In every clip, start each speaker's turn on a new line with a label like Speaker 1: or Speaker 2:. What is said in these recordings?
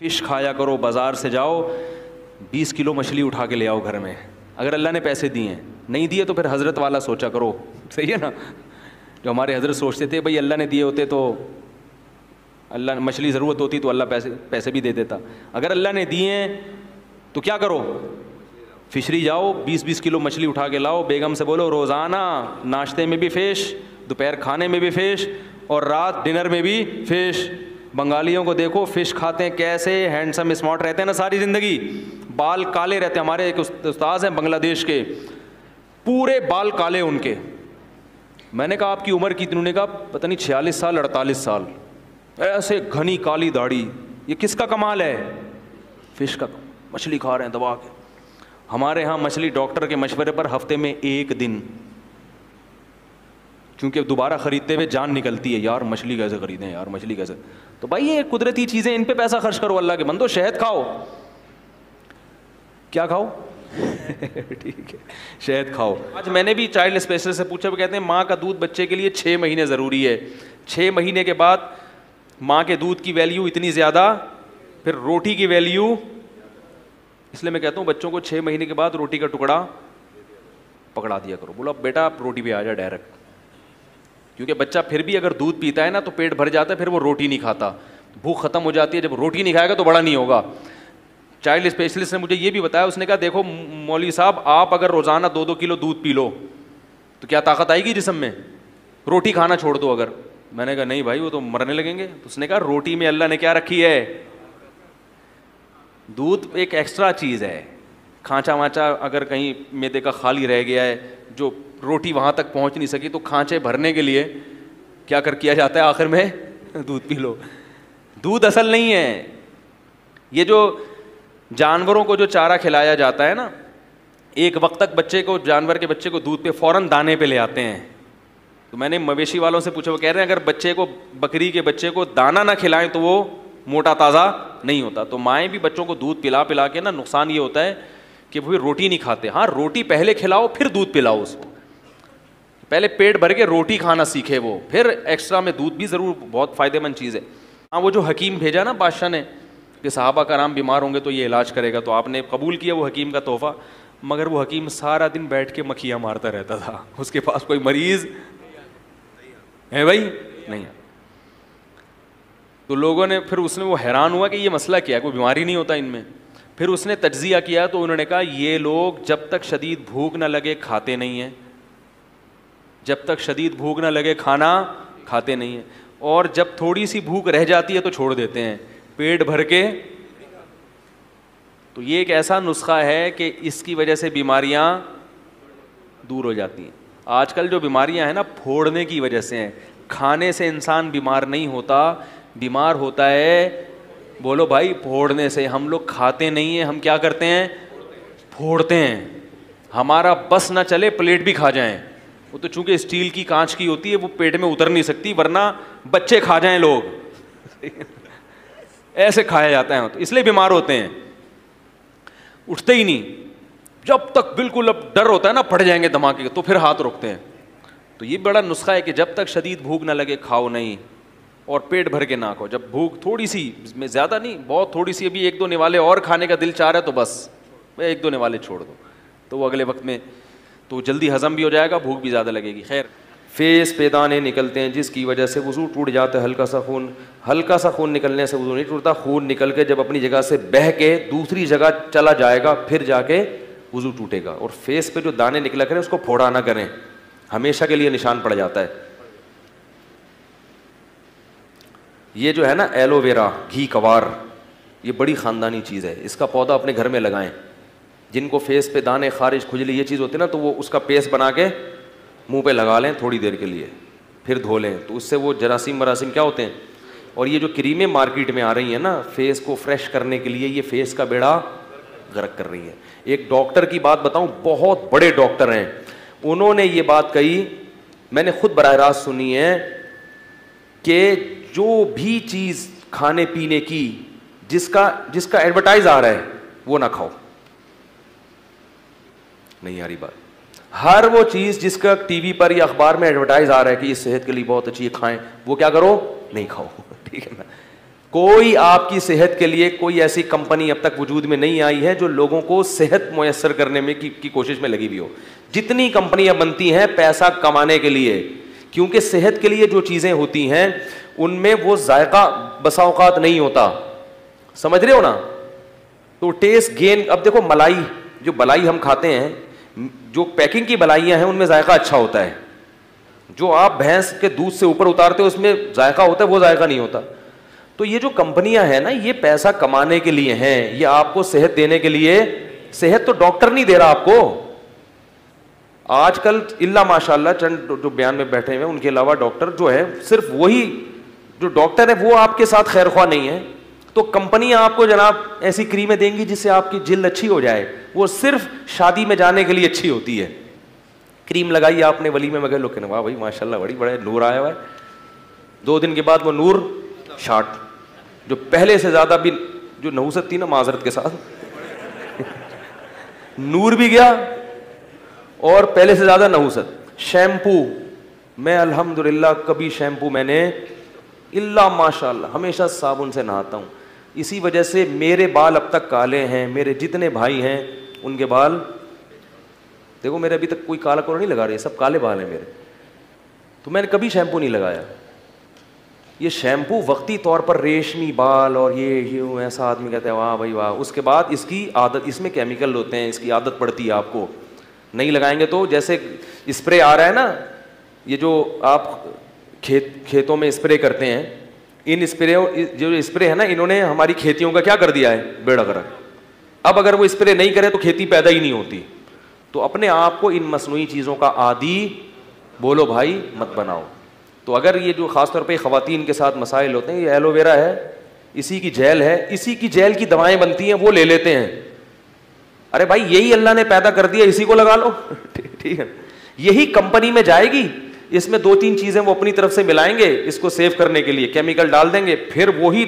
Speaker 1: Fish खाया करो, बाज़ार से जाओ 20 किलो मछली उठा के ले आओ घर में, अगर अल्लाह ने पैसे दिए हैं। नहीं दिए तो फिर हज़रत वाला सोचा करो, सही है ना। जो हमारे हज़रत सोचते थे भाई अल्लाह ने दिए होते तो अल्लाह, मछली ज़रूरत होती तो अल्लाह पैसे भी दे देता। अगर अल्लाह ने दिए हैं तो क्या करो, फिशरी जाओ 20-20 किलो मछली उठा के लाओ, बेगम से बोलो रोज़ाना नाश्ते में भी फ़िश, दोपहर खाने में भी फ़िश और रात डिनर में भी फ़िश। बंगालियों को देखो फ़िश खाते हैं कैसे हैंडसम स्मार्ट रहते हैं ना सारी ज़िंदगी, बाल काले रहते हैं। हमारे एक उस्ताद हैं बांग्लादेश के, पूरे बाल काले उनके। मैंने कहा आपकी उम्र कितनी? उन्होंने कहा पता नहीं 46 साल 48 साल, ऐसे घनी काली दाढ़ी। ये किसका कमाल है? फ़िश का। मछली खा रहे हैं दबा के। हमारे यहाँ मछली डॉक्टर के मशवरे पर हफ्ते में 1 दिन, क्योंकि दोबारा ख़रीदते हुए जान निकलती है, यार मछली कैसे ख़रीदें, यार मछली कैसे। तो भाई ये कुदरती चीज़ें, इन पे पैसा खर्च करो अल्लाह के बंदो। शहद खाओ, क्या खाओ ठीक है, शहद खाओ। आज मैंने भी चाइल्ड स्पेशलिस्ट से पूछा, वो कहते हैं माँ का दूध बच्चे के लिए 6 महीने ज़रूरी है। 6 महीने के बाद माँ के दूध की वैल्यू इतनी ज़्यादा, फिर रोटी की वैल्यू। इसलिए मैं कहता हूँ बच्चों को 6 महीने के बाद रोटी का टुकड़ा पकड़ा दिया करो, बोलो अब बेटा आप रोटी पे आ जा डायरेक्ट। क्योंकि बच्चा फिर भी अगर दूध पीता है ना तो पेट भर जाता है, फिर वो रोटी नहीं खाता, भूख खत्म हो जाती है। जब रोटी नहीं खाएगा तो बड़ा नहीं होगा। चाइल्ड स्पेशलिस्ट ने मुझे ये भी बताया, उसने कहा देखो मौलवी साहब आप अगर रोज़ाना 2-2 किलो दूध पी लो तो क्या ताकत आएगी जिस्म में? रोटी खाना छोड़ दो अगर। मैंने कहा नहीं भाई वो तो मरने लगेंगे। तो उसने कहा रोटी में अल्लाह ने क्या रखी है? दूध एक एक्स्ट्रा चीज़ है। खांचा वाचा अगर कहीं मैदे का खाली रह गया है, जो रोटी वहाँ तक पहुँच नहीं सकी, तो खांचे भरने के लिए क्या किया जाता है आखिर में? दूध पी लो। दूध असल नहीं है। ये जो जानवरों को जो चारा खिलाया जाता है ना, एक वक्त तक बच्चे को, जानवर के बच्चे को दूध पे फ़ौरन दाने पे ले आते हैं। तो मैंने मवेशी वालों से पूछा, वो कह रहे हैं अगर बच्चे को, बकरी के बच्चे को दाना ना खिलाएं तो वो मोटा ताज़ा नहीं होता। तो माएँ भी बच्चों को दूध पिला पिला के ना, नुकसान ये होता है कि वो रोटी नहीं खाते। हाँ रोटी पहले खिलाओ फिर दूध पिलाओ उसको, पहले पेट भर के रोटी खाना सीखे वो, फिर एक्स्ट्रा में दूध भी ज़रूर, बहुत फ़ायदेमंद चीज़ है। हाँ वो जो हकीम भेजा ना बादशाह ने कि सहाबा कराम बीमार होंगे तो ये इलाज करेगा, तो आपने कबूल किया वो हकीम का तोहफ़ा। मगर वो हकीम सारा दिन बैठ के मक्खियाँ मारता रहता था, उसके पास कोई मरीज़ है भाई नहीं। तो लोगों ने फिर, उसने वो हैरान हुआ कि ये मसला क्या है, कोई बीमारी नहीं होता इनमें। फिर उसने तज्ज़िया किया तो उन्होंने कहा ये लोग जब तक शदीद भूख ना लगे खाते नहीं हैं, जब तक शदीद भूख ना लगे खाना खाते नहीं हैं, और जब थोड़ी सी भूख रह जाती है तो छोड़ देते हैं पेट भर के। तो ये एक ऐसा नुस्खा है कि इसकी वजह से बीमारियां दूर हो जाती हैं। आजकल जो बीमारियां हैं ना, फोड़ने की वजह से हैं। खाने से इंसान बीमार नहीं होता, बीमार होता है, बोलो भाई, फोड़ने से। हम लोग खाते नहीं हैं, हम क्या करते हैं? फोड़ते हैं। हमारा बस ना चले प्लेट भी खा जाएं, वो तो चूंकि स्टील की कांच की होती है, वो पेट में उतर नहीं सकती, वरना बच्चे खा जाएं लोग ऐसे खाया जाता है, तो इसलिए बीमार होते हैं। उठते ही नहीं, जब तक बिल्कुल अब डर होता है ना फट जाएंगे धमाके के, तो फिर हाथ रोकते हैं। तो ये बड़ा नुस्खा है कि जब तक शदीद भूख ना लगे खाओ नहीं, और पेट भर के ना खाओ। जब भूख थोड़ी सी, इसमें ज़्यादा नहीं, बहुत थोड़ी सी, अभी 1-2 निवाले और खाने का दिल चाह रहा है तो बस 1-2 निवाले छोड़ दो, तो वो अगले वक्त में तो जल्दी हजम भी हो जाएगा, भूख भी ज़्यादा लगेगी। खैर, फेस पे दाने निकलते हैं जिसकी वजह से वज़ू टूट जाता है। हल्का सा खून निकलने से वज़ू नहीं टूटता। खून निकल के जब अपनी जगह से बह के दूसरी जगह चला जाएगा फिर जाके वज़ू टूटेगा। और फेस पे जो दाने निकला करें उसको फोड़ा ना करें, हमेशा के लिए निशान पड़ जाता है। ये जो है ना एलोवेरा, घी कवार, ये बड़ी ख़ानदानी चीज़ है। इसका पौधा अपने घर में लगाएं। जिनको फेस पे दाने, खारिज, खुजली ये चीज़ होती है ना, तो वो उसका पेस्ट बना के मुंह पे लगा लें थोड़ी देर के लिए, फिर धो लें, तो उससे वो जरासीम वरासीम क्या होते हैं। और ये जो क्रीमें मार्केट में आ रही हैं ना फेस को फ्रेश करने के लिए, ये फेस का बेड़ा गर्क कर रही है। एक डॉक्टर की बात बताऊं, बहुत बड़े डॉक्टर हैं, उन्होंने ये बात कही, मैंने खुद बराह रास्त सुनी है, कि जो भी चीज़ खाने पीने की जिसका एडवर्टाइज आ रहा है वो ना खाओ। नहीं आ रही बात? हर वो चीज़ जिसका टीवी पर या अखबार में एडवर्टाइज आ रहा है कि ये सेहत के लिए बहुत अच्छी है, खाएं, वो क्या करो? नहीं खाओ ठीक है ना। कोई आपकी सेहत के लिए कोई ऐसी कंपनी अब तक वजूद में नहीं आई है जो लोगों को सेहत मुयस्सर करने में की कोशिश में लगी हुई हो। जितनी कंपनियां बनती हैं पैसा कमाने के लिए, क्योंकि सेहत के लिए जो चीजें होती हैं उनमें वो जायका बसा औकात नहीं होता, समझ रहे हो ना। तो टेस्ट गेन, अब देखो मलाई, जो मलाई हम खाते हैं, जो पैकिंग की मलाइयां हैं उनमें जायका अच्छा होता है, जो आप भैंस के दूध से ऊपर उतारते हो उसमें जायका होता है, वो जायका नहीं होता। तो ये जो कंपनियां हैं ना, ये पैसा कमाने के लिए हैं, ये आपको सेहत देने के लिए। सेहत तो डॉक्टर नहीं दे रहा आपको आजकल, इल्ला माशाल्लाह चंद जो बयान में बैठे हुए हैं, उनके अलावा डॉक्टर जो है, सिर्फ वही जो डॉक्टर है वो आपके साथ खैरख्वाह नहीं है। तो कंपनियां आपको जनाब ऐसी क्रीमें देंगी जिससे आपकी जिल्द अच्छी हो जाए, वो सिर्फ शादी में जाने के लिए अच्छी होती है। क्रीम लगाई आपने वलीमे में गए, लोग कहने वाह भाई माशाल्लाह बड़ी बड़ा नूर आया हुआ है। 2 दिन के बाद वो नूर शार्ट, जो पहले से ज्यादा भी जो नहुसत थी ना, माजरत के साथ नूर भी गया और पहले से ज्यादा नहुसत। शैम्पू, मैं अल्हम्दुलिल्लाह कभी शैम्पू मैंने इल्ला माशाल्लाह हमेशा साबुन से नहाता हूँ। इसी वजह से मेरे बाल अब तक काले हैं, मेरे जितने भाई हैं उनके बाल देखो, मेरे अभी तक कोई काला कोला नहीं लगा रहे, सब काले बाल हैं मेरे। तो मैंने कभी शैम्पू नहीं लगाया। ये शैम्पू वक्ती तौर पर रेशमी बाल और ये ऐसा आदमी कहता है वाह भाई वाह, उसके बाद इसकी आदत, इसमें केमिकल होते हैं, इसकी आदत पड़ती है आपको, नहीं लगाएंगे तो। जैसे स्प्रे आ रहा है ना, ये जो आप खेतों में स्प्रे करते हैं, इन स्प्रे जो स्प्रे है ना, इन्होंने हमारी खेतियों का क्या कर दिया है, बेड़ा गर्क। अब अगर वो स्प्रे नहीं करे तो खेती पैदा ही नहीं होती। तो अपने आप को इन मसनूई चीज़ों का आदी बोलो भाई मत बनाओ। तो अगर ये जो ख़ासतौर पे ख़वातीन के साथ मसाइल होते हैं, ये एलोवेरा है, इसी की जेल है, इसी की जेल की दवाएं बनती हैं, वो ले लेते हैं। अरे भाई यही अल्लाह ने पैदा कर दिया, इसी को लगा लो ठीक है। यही कंपनी में जाएगी, इसमें 2-3 चीज़ें वो अपनी तरफ से मिलाएंगे, इसको सेव करने के लिए केमिकल डाल देंगे, फिर वही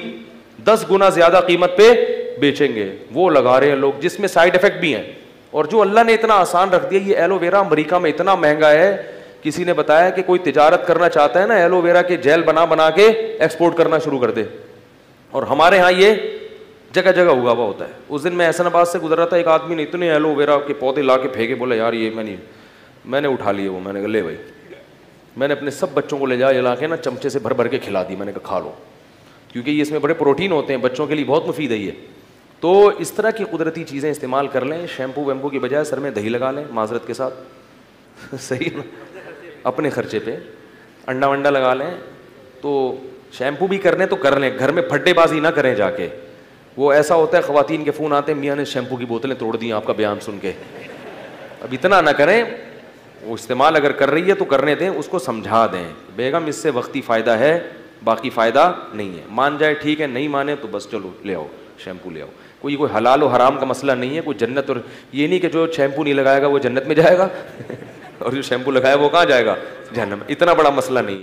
Speaker 1: 10 गुना ज़्यादा कीमत पे बेचेंगे। वो लगा रहे हैं लोग, जिसमें साइड इफेक्ट भी हैं। और जो अल्लाह ने इतना आसान रख दिया, ये एलोवेरा अमेरिका में इतना महंगा है, किसी ने बताया कि कोई तिजारत करना चाहता है ना, एलोवेरा के जेल बना बना के एक्सपोर्ट करना शुरू कर दे। और हमारे यहाँ ये जगह जगह उगा हुआ होता है। उस दिन मैं एहसनाबाद से गुजर रहा था, एक आदमी ने इतने एलोवेरा के पौधे ला के फेंके, बोला यार ये मैंने उठा लिए वो। मैंने कहा ले भाई, मैंने अपने सब बच्चों को ले जा के ना चमचे से भर भर के खिला दी। मैंने कहा खा लो, क्योंकि ये इसमें बड़े प्रोटीन होते हैं, बच्चों के लिए बहुत मुफीद है ये। तो इस तरह की कुदरती चीज़ें इस्तेमाल कर लें, शैम्पू वैम्पू की बजाय सर में दही लगा लें माजरत के साथ सही है ना, अपने खर्चे पे अंडा वंडा लगा लें। तो शैम्पू भी करने तो कर लें, घर में फड्डेबाजी ना करें जाके। वो ऐसा होता है ख़वातीन के फ़ोन आते हैं, मियाँ ने शैम्पू की बोतलें तोड़ दी आपका बयान सुन के। अब इतना ना करें, वो इस्तेमाल अगर कर रही है तो करने दें, उसको समझा दें बेगम इससे वक्ती फ़ायदा है, बाकी फ़ायदा नहीं है। मान जाए ठीक है, नहीं माने तो बस चलो ले आओ शैम्पू ले आओ। कोई हलाल और हराम का मसला नहीं है, कोई जन्नत और ये नहीं कि जो शैम्पू नहीं लगाएगा वो जन्नत में जाएगा और जो शैम्पू लगाया वो कहाँ जाएगा, जहन्नम। इतना बड़ा मसला नहीं है।